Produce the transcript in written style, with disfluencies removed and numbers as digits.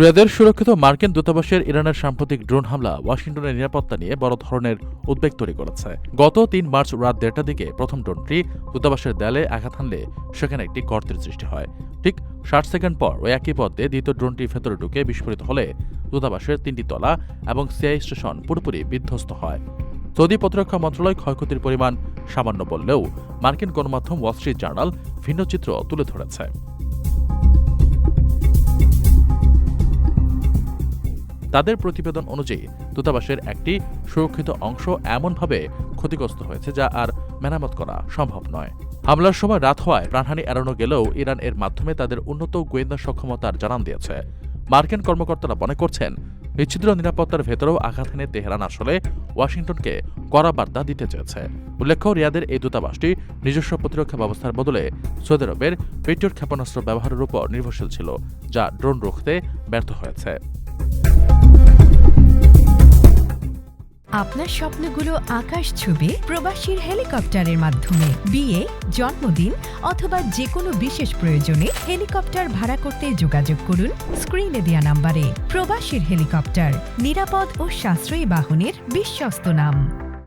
রিয়াদের সুরক্ষিত মার্কিন দূতাবাসের ইরানের সাম্প্রতিক ড্রোন হামলা ওয়াশিংটনের নিরাপত্তা নিয়ে বড় ধরনের উদ্বেগ তৈরি করেছে। গত ৩ মার্চ রাত ১:৩০টার দিকে প্রথম ড্রোনটি দূতাবাসের দেয়ালে আঘাত হানলে সেখানে একটি গর্তের সৃষ্টি হয়। ঠিক ৬০ সেকেন্ড পর ওই একই পথে দ্বিতীয় ড্রোনটি ভেতরে ঢুকে বিস্ফোরিত হলে দূতাবাসের ৩টি তলা এবং সিআই স্টেশন পুরোপুরি বিধ্বস্ত হয়। সৌদি প্রতিরক্ষা মন্ত্রণালয় ক্ষয়ক্ষতির পরিমাণ সামান্য বললেও মার্কিন গণমাধ্যম ওয়াল স্ট্রিট জার্নাল ভিন্ন চিত্র তুলে ধরেছে। তাদের প্রতিবেদন অনুযায়ী দূতাবাসের একটি সুরক্ষিত অংশ এমনভাবে ক্ষতিগ্রস্ত হয়েছে যা আর মেরামত করা সম্ভব নয়। হামলার সময় রাত হওয়ায় প্রাণহানি এড়ানো গেলেও ইরান এর মাধ্যমে তাদের উন্নত গোয়েন্দা সক্ষমতার জানান দিয়েছে। মার্কিন কর্মকর্তারা মনে করছেন, বিচ্ছিদ্র নিরাপত্তার ভেতরেও আঘাত এনে তেহরান আসলে ওয়াশিংটনকে কড়া বার্তা দিতে চেয়েছে। উল্লেখ্য, রিয়াদের এই দূতাবাসটি নিজস্ব প্রতিরক্ষা ব্যবস্থার বদলে সৌদি আরবের পেট্রিয়ট ক্ষেপণাস্ত্র ব্যবহারের উপর নির্ভরশীল ছিল, যা ড্রোন রুখতে ব্যর্থ হয়েছে। আপনার স্বপ্নগুলো আকাশ ছুবে প্রবাসীর হেলিকপ্টারের মাধ্যমে। বিয়ে, জন্মদিন অথবা যে কোনো বিশেষ প্রয়োজনে হেলিকপ্টার ভাড়া করতে যোগাযোগ করুন স্ক্রিনে দেয়া নাম্বারে। প্রবাসীর হেলিকপ্টার, নিরাপদ ও সাশ্রয়ী বাহনের বিশ্বস্ত নাম।